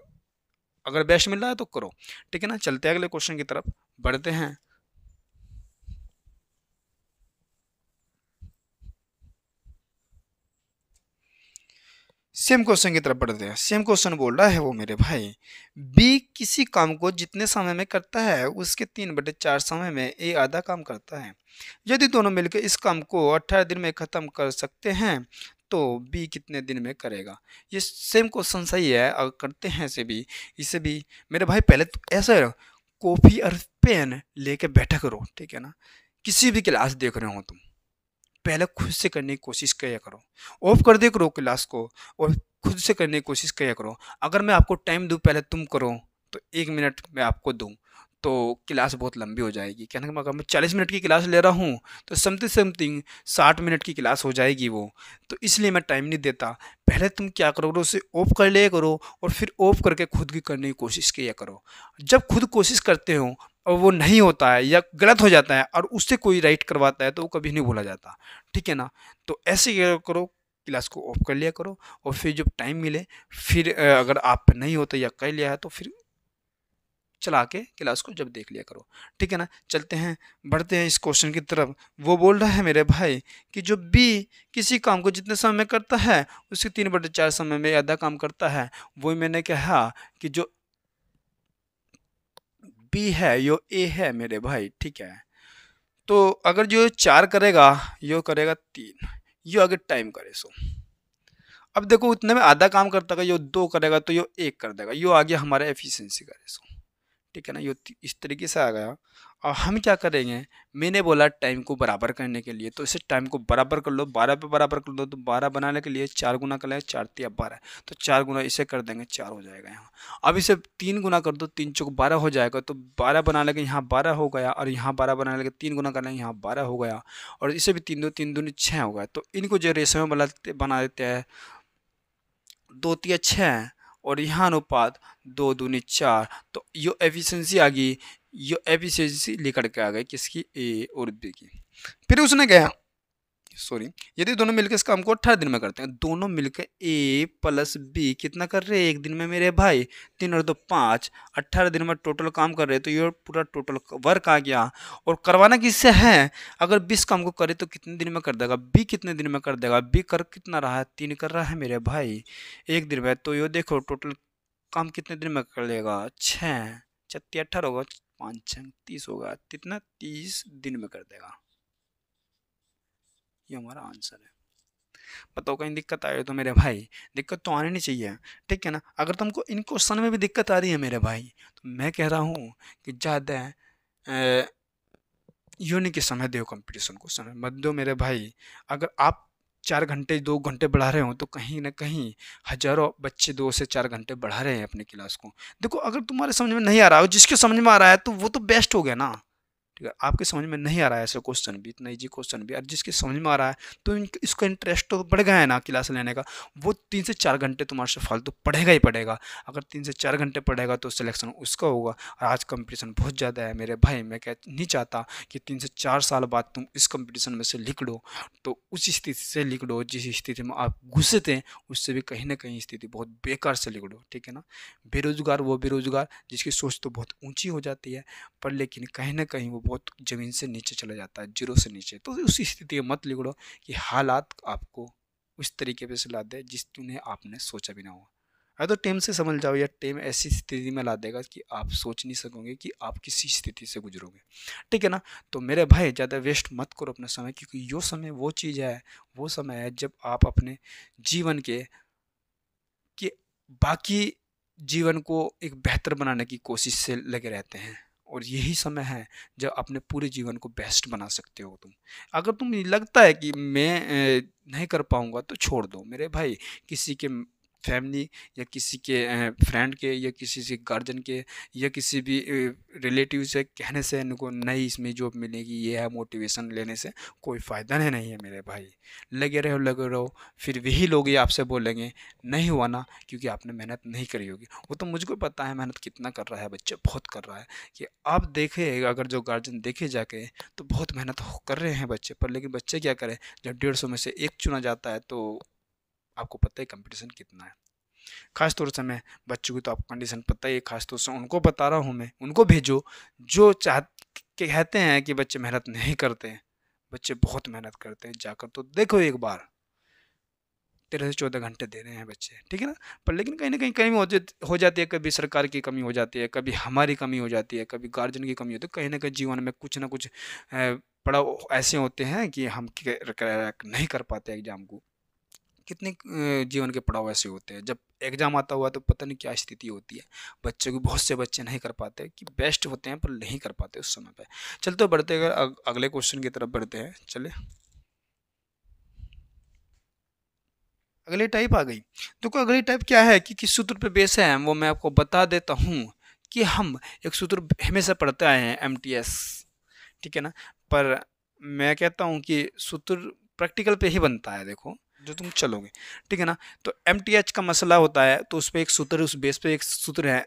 अगर बेस्ट मिल रहा है तो करो, ठीक है ना। चलते हैं अगले क्वेश्चन की तरफ, बढ़ते हैं। सेम क्वेश्चन की तरफ बढ़ते हैं। सेम क्वेश्चन बोल रहा है वो मेरे भाई, बी किसी काम को जितने समय में करता है उसके 3/4 समय में ए आधा काम करता है। यदि दोनों मिलकर इस काम को 18 दिन में खत्म कर सकते हैं तो बी कितने दिन में करेगा? ये सेम क्वेश्चन सही है, अगर करते हैं इसे भी मेरे भाई पहले तो ऐसा है, कॉपी और पेन लेके बैठा करो, ठीक है ना। किसी भी क्लास देख रहे हो तुम, पहले खुद से करने की कोशिश किया करो। ऑफ कर दिया करो क्लास को और खुद से करने की कोशिश किया करो। अगर मैं आपको टाइम दूँ पहले तुम करो, तो 1 मिनट मैं आपको दूँ तो क्लास बहुत लंबी हो जाएगी। कहने का मतलब अगर मैं 40 मिनट की क्लास ले रहा हूँ तो समथिंग समथिंग 60 मिनट की क्लास हो जाएगी वो। तो इसलिए मैं टाइम नहीं देता। पहले तुम क्या करो, उसे ऑफ कर लिया करो और फिर ऑफ करके खुद की करने की कोशिश किया करो। जब खुद कोशिश करते हो और वो नहीं होता है या गलत हो जाता है और उससे कोई राइट करवाता है तो वो कभी नहीं भूला जाता। ठीक है ना? तो ऐसे किया करो, क्लास को ऑफ कर लिया करो और फिर जब टाइम मिले फिर अगर आप पे नहीं होता या कर लिया है तो फिर चला के क्लास को जब देख लिया करो। ठीक है ना? चलते हैं, बढ़ते हैं इस क्वेश्चन की तरफ। वो बोल रहा है मेरे भाई कि जो बी किसी काम को जितने समय में करता है उसके 3/4 समय में आधा काम करता है। वही मैंने कहा कि जो बी है यो ए है मेरे भाई। ठीक है? तो अगर जो 4 करेगा यो करेगा 3, यो आगे टाइम करे सो। अब देखो उतने में आधा काम करता है, यो 2 करेगा तो यो 1 कर देगा, यो आ गया हमारा एफिशिएंसी करे सो। ठीक है ना? इस तरीके से आ गया। और हम क्या करेंगे, मैंने बोला टाइम को बराबर करने के लिए, तो इसे टाइम को बराबर कर लो, 12 पे बराबर कर लो। तो 12 बनाने के लिए 4 गुना कर लें, 4 तिया 12, तो 4 गुना इसे कर देंगे, 4 हो जाएगा यहाँ। अब इसे 3 गुना कर दो, 3 चौक 12 हो जाएगा। तो 12 बना लेंगे, यहाँ 12 हो गया, और यहाँ 12 बना लेंगे, 3 गुना कर लेंगे, यहाँ 12 हो गया। और इसे भी 3 दूनी 6 हो गया। तो इनको जो रेशो में बना देते हैं, 2 तिया 6 और यहाँ अनुपात 2 दूनी 4। तो यो एफिशिएंसी आ गई, यो एफिशिएंसी लेकर के आ गई किसकी, ए और बी की। फिर उसने कहा सॉरी, यदि दोनों मिलकर इस काम को 18 दिन में करते हैं, दोनों मिलकर ए प्लस बी कितना कर रहे हैं एक दिन में मेरे भाई, 3 और 2 5, 18 दिन में टोटल काम कर रहे हैं। तो ये पूरा टोटल वर्क आ गया। और करवाना किससे है, अगर 20 काम को करे तो कितने दिन में कर देगा, बी कितने दिन में कर देगा, बी कर कितना रहा है, 3 कर रहा है मेरे भाई एक दिन में। तो ये देखो टोटल काम कितने दिन में कर लेगा, 6 छत्ती 18 होगा, 5 6 30 होगा, कितना 30 दिन में कर देगा। ये हमारा आंसर है। बताओ कहीं दिक्कत आए तो मेरे भाई, दिक्कत तो आनी नहीं चाहिए। ठीक है ना? अगर तुमको इन क्वेश्चन में भी दिक्कत आ रही है मेरे भाई, तो मैं कह रहा हूँ कि ज़्यादा यूनि के समय दो, कंपटीशन को समय मत दो मेरे भाई। अगर आप 4 घंटे 2 घंटे बढ़ा रहे हो तो कहीं ना कहीं हजारों बच्चे 2 से 4 घंटे बढ़ा रहे हैं अपनी क्लास को। देखो अगर तुम्हारे समझ में नहीं आ रहा हो, जिसके समझ में आ रहा है तो वो तो बेस्ट हो गया ना। ठीक है? आपके समझ में नहीं आ रहा है ऐसा क्वेश्चन भी, इतना इजी क्वेश्चन भी, और जिसके समझ में आ रहा है तो इसका इंटरेस्ट तो बढ़ गया है ना क्लास लेने का। वो 3 से 4 घंटे तुम्हारे से फालतू पढ़ेगा ही पढ़ेगा। अगर 3 से 4 घंटे पढ़ेगा तो सिलेक्शन उसका होगा। और आज कंपटीशन बहुत ज़्यादा है मेरे भाई, मैं क्या नहीं चाहता कि 3 से 4 साल बाद तुम इस कंपटीशन में से लिख लो। तो उस स्थिति से लिख लो जिस स्थिति में आप घुसे थे, उससे भी कहीं ना कहीं स्थिति बहुत बेकार से लिख लो। ठीक है ना? बेरोजगार वो बेरोजगार जिसकी सोच तो बहुत ऊंची हो जाती है, पर लेकिन कहीं ना कहीं वो बहुत ज़मीन से नीचे चला जाता है, जीरो से नीचे। तो उस स्थिति में मत लिखो कि हालात आपको उस तरीके पे से ला दे जिन्हें आपने सोचा भी ना हो। या तो टेम से समझ जाओ, या टेम ऐसी स्थिति में ला देगा कि आप सोच नहीं सकोगे कि आप किसी स्थिति से गुजरोगे। ठीक है ना? तो मेरे भाई ज़्यादा वेस्ट मत करो अपना समय, क्योंकि यो समय वो चीज़ है, वो समय है जब आप अपने जीवन के बाकी जीवन को एक बेहतर बनाने की कोशिश से लगे रहते हैं। और यही समय है जब अपने पूरे जीवन को बेस्ट बना सकते हो तुम। अगर तुम लगता है कि मैं नहीं कर पाऊंगा तो छोड़ दो मेरे भाई। किसी के फैमिली या किसी के फ्रेंड के या किसी से गार्जियन के या किसी भी रिलेटिव से कहने से इनको नहीं इसमें जॉब मिलेगी, ये है मोटिवेशन लेने से कोई फ़ायदा नहीं है मेरे भाई। लगे रहो, फिर वही लोग ये आपसे बोलेंगे नहीं हुआ ना, क्योंकि आपने मेहनत नहीं करी होगी। वो तो मुझको पता है मेहनत कितना कर रहा है बच्चा, बहुत कर रहा है। कि आप देखें अगर जो गार्जियन देखे जाके तो बहुत मेहनत कर रहे हैं बच्चे पर, लेकिन बच्चे क्या करें, जब 150 में से एक चुना जाता है तो आपको पता है कंपटीशन कितना है। खास तौर से मैं बच्चों की तो आपको कंडीशन पता ही है, खास तौर से उनको बता रहा हूँ मैं, उनको भेजो जो कहते हैं कि बच्चे मेहनत नहीं करते हैं। बच्चे बहुत मेहनत करते हैं, जाकर तो देखो एक बार। 13 से 14 घंटे दे रहे हैं बच्चे। ठीक है ना? पर लेकिन कहीं ना कहीं कमी हो जाती है, कभी सरकार की कमी हो जाती है, कभी हमारी कमी हो जाती है, कभी गार्जियन की कमी होती है। कहीं ना कहीं जीवन में कुछ ना कुछ पड़ाव ऐसे होते हैं कि हम नहीं कर पाते एग्जाम को। कितने जीवन के पड़ाव ऐसे होते हैं, जब एग्जाम आता हुआ तो पता नहीं क्या स्थिति होती है। बच्चों की बहुत से बच्चे नहीं कर पाते, कि बेस्ट होते हैं पर नहीं कर पाते उस समय पे। चलते बढ़ते अगर अगले क्वेश्चन की तरफ बढ़ते हैं, चले। अगली टाइप आ गई। तो अगली टाइप क्या है कि किस सूत्र पे बेस है वो मैं आपको बता देता हूँ। कि हम एक सूत्र हमेशा पढ़ते आए हैं MTS, ठीक है ना, पर मैं कहता हूँ कि सूत्र प्रैक्टिकल पे ही बनता है, देखो जो तुम चलोगे, ठीक है ना। तो MTH का मसला होता है, तो उस पर एक सूत्र, उस बेस पे एक सूत्र है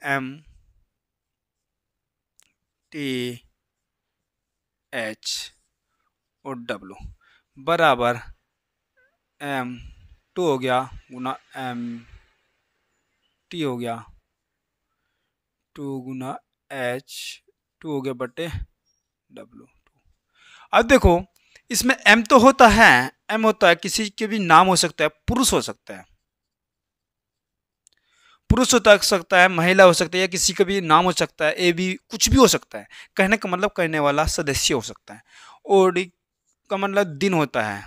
MTH और W बराबर M2 हो गया गुना MT हो गया 2 गुना H2 हो गया बटे W। अब देखो इसमें M तो होता है, M होता है, किसी के भी नाम हो सकता है, पुरुष हो सकता है, पुरुष हो सकता है, महिला हो सकता है, या किसी का भी नाम हो सकता है, ए बी कुछ भी हो सकता है। कहने का मतलब करने वाला सदस्य हो सकता है। और का मतलब दिन होता है,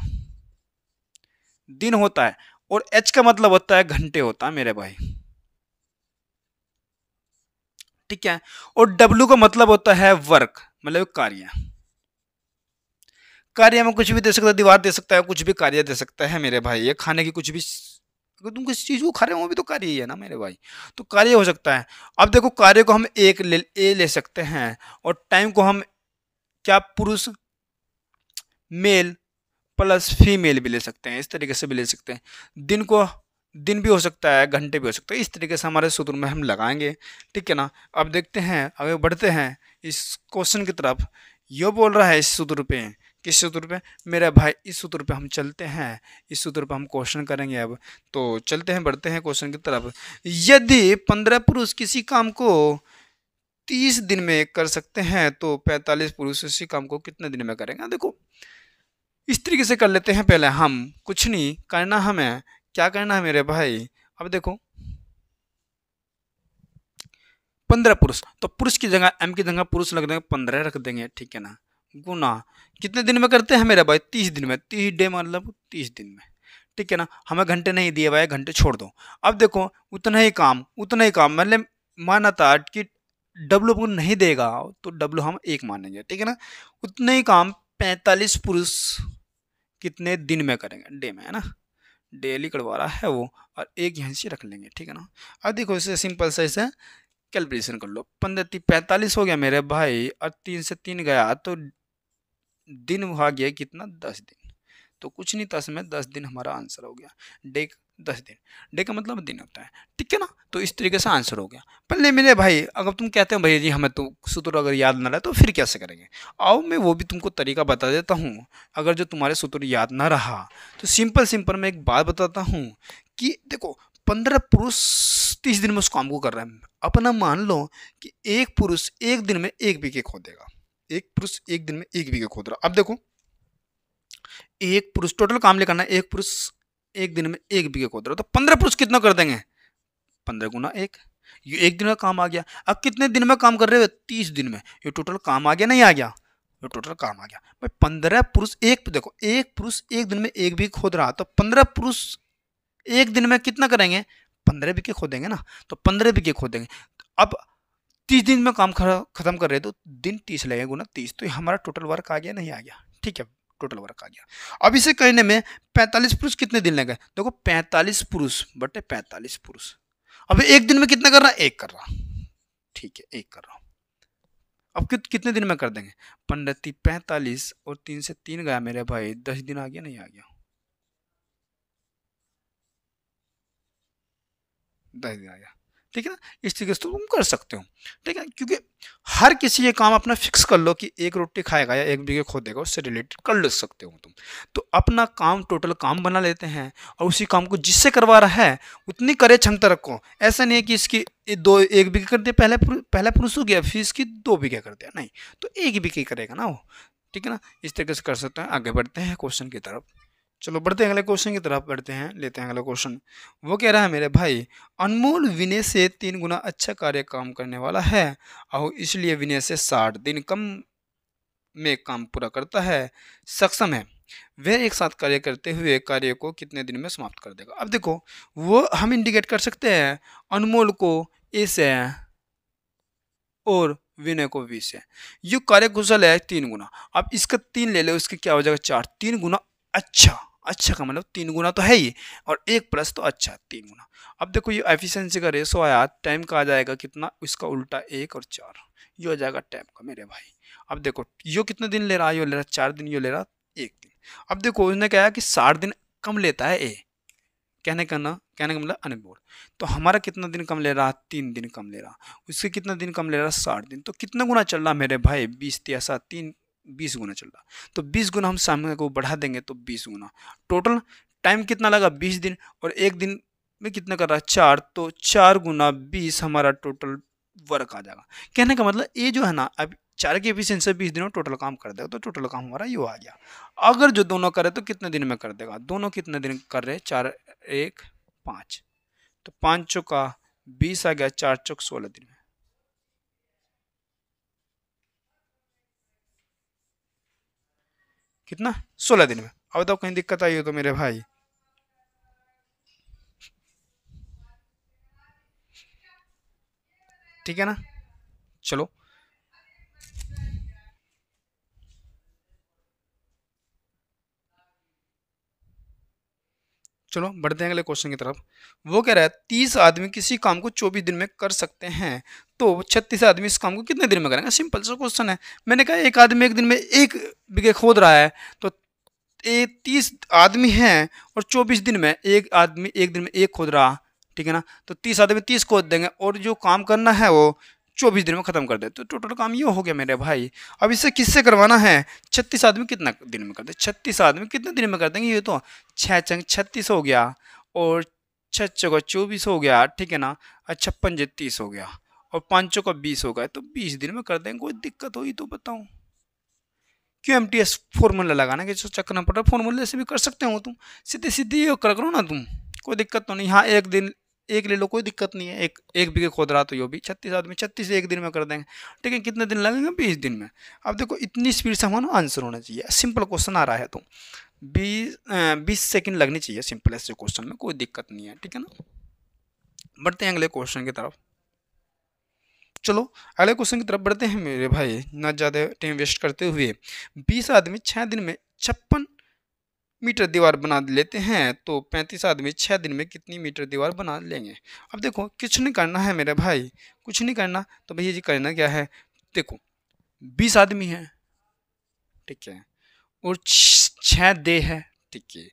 दिन होता है। और एच का मतलब होता है घंटे होता है मेरे भाई, ठीक है। और डब्ल्यू का मतलब होता है वर्क, मतलब कार्य। कार्य में कुछ भी दे सकता है, दीवार दे सकता है, कुछ भी कार्य दे सकता है मेरे भाई। ये खाने की कुछ भी, अगर तुम किसी चीज को खा रहे हो वो भी तो कार्य ही है ना मेरे भाई। तो कार्य हो सकता है। अब देखो कार्य को हम ए ले सकते हैं, और टाइम को हम क्या पुरुष मेल प्लस फीमेल भी ले सकते हैं, इस तरीके से भी ले सकते हैं। दिन को दिन भी हो सकता है, घंटे भी हो सकता है, इस तरीके से हमारे सूत्र में हम लगाएंगे, ठीक है ना। अब देखते हैं, आगे बढ़ते हैं इस क्वेश्चन की तरफ। यो बोल रहा है इस सूत्र पे, किस सूत्र पे मेरे भाई, इस सूत्र पे हम चलते हैं, इस सूत्र पे हम क्वेश्चन करेंगे। अब तो चलते हैं, बढ़ते हैं क्वेश्चन की तरफ। यदि 15 पुरुष किसी काम को 30 दिन में कर सकते हैं, तो 45 पुरुष इसी काम को कितने दिन में करेंगे। देखो इस तरीके से कर लेते हैं। पहले हम कुछ नहीं करना, हमें क्या करना है मेरे भाई। अब देखो 15 पुरुष, तो पुरुष की जगह एम की जगह पुरुष रख देंगे, 15 रख देंगे, ठीक है ना। गुना कितने दिन में करते हैं मेरे भाई, 30 दिन में, 30 डे मतलब 30 दिन में, ठीक है ना। हमें घंटे नहीं दिए भाई, घंटे छोड़ दो। अब देखो उतना ही काम मतलब माना था कि डब्लू को नहीं देगा, तो डब्लू हम 1 मानेंगे, ठीक है ना। उतने ही काम 45 पुरुष कितने दिन में करेंगे, डे में, है ना, डेली करवा रहा है वो, और एक यहाँ से रख लेंगे, ठीक है ना। अब देखो इसे सिंपल से इसे कैलकुलेशन कर लो। 15 45 हो गया मेरे भाई, और 3 से 3 गया तो दिन आ गया कितना, 10 दिन। तो कुछ नहीं, 10 में 10 दिन हमारा आंसर हो गया। डे 10 दिन, डे का मतलब दिन होता है, ठीक है ना। तो इस तरीके से आंसर हो गया। पहले मेरे भाई अगर तुम कहते हो भैया जी हमें तो सूत्र अगर याद ना रहे तो फिर कैसे करेंगे, आओ मैं वो भी तुमको तरीका बता देता हूँ। अगर जो तुम्हारे सूत्र याद ना रहा तो सिंपल मैं एक बात बताता हूँ कि देखो 15 पुरुष 30 दिन में उस काम को कर रहा है। अपना मान लो कि एक पुरुष एक दिन में 1 बीघे खोदेगा, एक पुरुष एक दिन में 1 बीघे खोद रहा। अब देखो एक पुरुष टोटल काम लेकर करना, एक पुरुष एक दिन में 1 बीघे खोद रहा, तो 15 पुरुष कितना कर देंगे, 15 गुना 1, ये एक दिन का काम आ गया। अब कितने दिन में काम कर रहे हो, 30 दिन में। ये टोटल काम आ गया, नहीं आ गया, ये टोटल काम आ गया भाई। 15 पुरुष एक, देखो एक पुरुष एक दिन में 1 बीघे खोद रहा, तो 15 पुरुष एक दिन में कितना करेंगे, 15 बीघे खोदेंगे ना, तो 15 बीघे खोदेंगे। अब 30 दिन में काम खत्म कर रहे तो दिन 30 लगेगा गुना 30, तो हमारा टोटल वर्क आ गया, नहीं आ गया, ठीक है, टोटल वर्क आ गया। अब इसे करने में 45 पुरुष कितने दिन लगे, देखो 45 पुरुष बटे 45 पुरुष। अब एक दिन में कितना कर रहा, 1 कर रहा, ठीक है 1 कर रहा हूं। अब कितने दिन में कर देंगे, 15 45 और 3 से 3 गया मेरे भाई, 10 दिन आ गया, नहीं आ गया, 10 दिन आ गया, ठीक है ना। इस तरीके से तो तुम कर सकते हो, ठीक है, क्योंकि हर किसी ये काम अपना फिक्स कर लो कि 1 रोटी खाएगा या 1 बीघे खोदेगा, उससे रिलेटेड कर ले सकते हो तुम। तो अपना काम टोटल काम बना लेते हैं, और उसी काम को जिससे करवा रहा है उतनी करे क्षमता रखो। ऐसा नहीं है कि इसकी 1 बीघे कर दिया, पहला पुरुष हो गया, फिर इसकी 2 बीघे कर दिया, नहीं, तो 1 बीघे करेगा ना वो, ठीक है ना। इस तरीके से कर सकते हैं। आगे बढ़ते हैं क्वेश्चन की तरफ, चलो बढ़ते हैं अगले क्वेश्चन की तरफ, बढ़ते हैं, लेते हैं अगला क्वेश्चन। वो कह रहा है मेरे भाई, अनमोल विनय से 3 गुना अच्छा कार्य काम करने वाला है, और इसलिए विनय से 60 दिन कम में काम पूरा करता है, सक्षम है। वह एक साथ कार्य करते हुए कार्य को कितने दिन में समाप्त कर देगा। अब देखो वो हम इंडिकेट कर सकते हैं, अनमोल को ए से और विनय को बी से। ये कार्य कुशल है 3 गुना। अब इसका 3 ले लो, इसके क्या हो जाएगा 4। 3 गुना अच्छा, अच्छा का मतलब 3 गुना तो है ही, और 1 प्लस तो अच्छा 3 गुना। अब देखो ये एफिशिएंसी का रेशो आया, टाइम का आ जाएगा कितना, इसका उल्टा 1 और 4, ये हो जाएगा टाइम का मेरे भाई। अब देखो यो कितने दिन ले रहा है, यो ले रहा 4 दिन, यो ले रहा 1 दिन। अब देखो उसने कहा कि 60 दिन कम लेता है ए, कहने का मतलब अनमोल। तो हमारा कितना दिन कम ले रहा, 3 दिन कम ले रहा, उससे कितना दिन कम ले रहा 60 दिन। तो कितना गुना चल रहा मेरे भाई, 20 3 3 20 गुना चल रहा। तो 20 गुना हम सामने को बढ़ा देंगे तो 20 गुना, टोटल टाइम कितना लगा 20 दिन, और 1 दिन में कितना कर रहा है 4, तो 4 गुना 20 हमारा टोटल वर्क आ जाएगा। कहने का मतलब ये जो है ना, अब 4 की एफिशिएंसी 20 दिनों टोटल काम कर देगा, तो टोटल काम हमारा ये आ गया। अगर जो दोनों करे तो कितने दिन में कर देगा, दोनों कितने दिन कर रहे, 4 1 5, तो 5 चौका 20 आ गया, 4 चौक 16 दिन में। कितना 16 दिन में। अब बताओ कहीं दिक्कत आई हो तो मेरे भाई। ठीक है ना, चलो चलो बढ़ते हैं अगले क्वेश्चन की तरफ। वो कह रहा है 30 आदमी किसी काम को 24 दिन में कर सकते हैं, तो 36 आदमी इस काम को कितने दिन में करेंगे। सिंपल सा क्वेश्चन है। मैंने कहा एक आदमी एक दिन में 1 बीघे खोद रहा है, तो ये 30 आदमी हैं और 24 दिन में एक आदमी एक दिन में 1 खोद रहा, ठीक है ना। तो 30 आदमी 30 खोद देंगे, और जो काम करना है वो 24 दिन में खत्म कर दे, तो टोटल काम ये हो गया मेरे भाई। अब इसे किससे करवाना है, 36 आदमी कितना दिन में कर दे, 36 आदमी कितने दिन में कर देंगे, ये तो 6 चंग 36 हो गया, और 6 चौका 24 हो गया, ठीक है ना, और 56 30 हो गया, और 5 चौका 20 हो गया, तो 20 दिन में कर देंगे। कोई दिक्कत हुई तो बताओ, क्यों एमटीएस फॉर्मूला लगाना कि जो चक्कर ना पड़ रहा, फॉर्मूले से भी कर सकते हो तुम, सीधे सीधे ये कर करो ना तुम, कोई दिक्कत तो नहीं। हाँ एक दिन एक ले लो, कोई दिक्कत नहीं है, एक बीघे खोद रहा तो यो भी 36 आदमी 36 1 दिन में कर देंगे, ठीक है। कितने दिन लगेंगे 20 दिन में। अब देखो इतनी स्पीड से हमारा आंसर होना चाहिए, सिंपल क्वेश्चन आ रहा है तो 20 सेकंड लगनी चाहिए सिंपल ऐसे क्वेश्चन में, कोई दिक्कत नहीं है, ठीक है ना। बढ़ते हैं अगले क्वेश्चन की तरफ। चलो अगले क्वेश्चन की तरफ बढ़ते हैं मेरे भाई, ना ज़्यादा टाइम वेस्ट करते हुए। 20 आदमी 6 दिन में 56 मीटर दीवार बना लेते हैं, तो 35 आदमी 6 दिन में कितनी मीटर दीवार बना लेंगे। अब देखो कुछ नहीं करना है मेरे भाई, कुछ नहीं करना, तो भैया जी करना क्या है, देखो 20 आदमी है, ठीक है, और 6 दे है, ठीक है,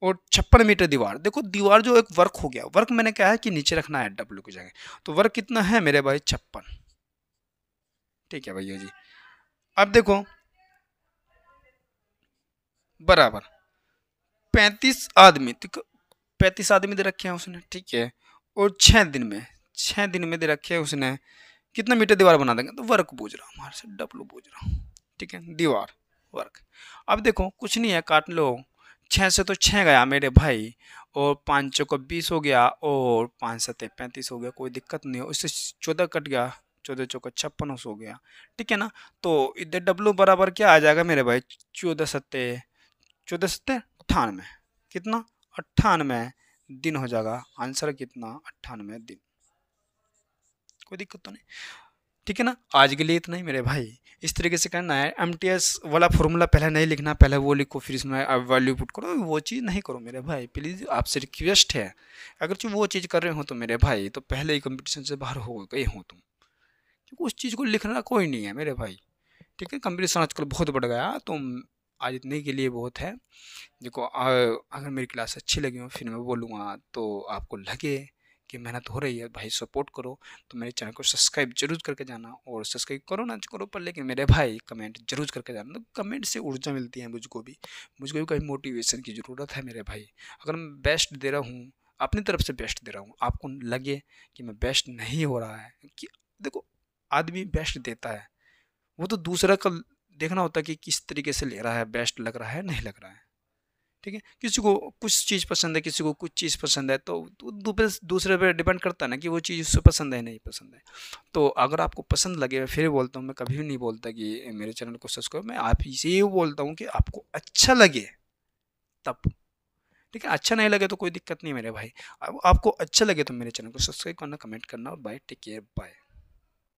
और 56 मीटर दीवार। देखो दीवार जो एक वर्क हो गया, वर्क मैंने कहा है कि नीचे रखना है डब्ल्यू की जगह, तो वर्क कितना है मेरे भाई 56, ठीक है भैया जी। अब देखो बराबर 35 आदमी, 35 आदमी दे रखे हैं उसने, ठीक है, और 6 दिन में दे रखे हैं उसने, कितना मीटर दीवार बना देंगे, तो वर्क पूछ रहा हमारे से, डब्लू पूछ रहा हूँ, ठीक है, दीवार वर्क। अब देखो कुछ नहीं है, काट लो, 6 से तो 6 गया मेरे भाई, और 5 चौका 20 हो गया, और 5 सत्ते 35 हो गया, कोई दिक्कत नहीं है, उससे 14 कट गया, 14 चौका 56 हो गया, ठीक है ना। तो इधर डब्लू बराबर क्या आ जाएगा मेरे भाई, 14 सत्ते 98, कितना 98 दिन हो जाएगा, आंसर कितना 98 दिन, कोई दिक्कत तो नहीं, ठीक है ना। आज के लिए इतना ही मेरे भाई, इस तरीके से करना है। एमटीएस वाला फॉर्मूला पहले नहीं लिखना, पहले वो लिखो फिर इसमें वैल्यू पुट करो, वो चीज़ नहीं करो मेरे भाई प्लीज़, आपसे रिक्वेस्ट है। अगर जो वो चीज़ कर रहे हो तो मेरे भाई तो पहले ही कंपटीशन से बाहर हो गए हो तुम, क्योंकि उस चीज़ को लिखना कोई नहीं है मेरे भाई, ठीक है। कंपटीशन आजकल बहुत बढ़ गया, तुम आज इतने के लिए बहुत है। देखो अगर मेरी क्लास अच्छी लगी हो फिर मैं बोलूँगा, तो आपको लगे कि मेहनत हो रही है भाई सपोर्ट करो, तो मेरे चैनल को सब्सक्राइब जरूर करके जाना, और सब्सक्राइब करो ना करो पर लेकिन मेरे भाई कमेंट जरूर करके जाना, तो कमेंट से ऊर्जा मिलती है मुझको भी कहीं मोटिवेशन की ज़रूरत है मेरे भाई। अगर मैं बेस्ट दे रहा हूँ, अपनी तरफ से बेस्ट दे रहा हूँ, आपको लगे कि मैं बेस्ट नहीं हो रहा है, कि देखो आदमी बेस्ट देता है, वो तो दूसरा का देखना होता है कि किस तरीके से ले रहा है, बेस्ट लग रहा है नहीं लग रहा है, ठीक है। किसी को कुछ चीज़ पसंद है, किसी को कुछ चीज़ पसंद है, तो दूसरे पे डिपेंड करता है ना कि वो चीज़ उससे पसंद है नहीं पसंद है। तो अगर आपको पसंद लगे, फिर बोलता हूँ मैं कभी भी नहीं बोलता कि मेरे चैनल को सब्सक्राइब, मैं आप ही से ये बोलता हूँ कि आपको अच्छा लगे तब। ठीक है, अच्छा नहीं लगे तो कोई दिक्कत नहीं मेरे भाई। अब आपको अच्छा लगे तो मेरे चैनल को सब्सक्राइब करना, कमेंट करना, और बाय, टेक केयर, बाय।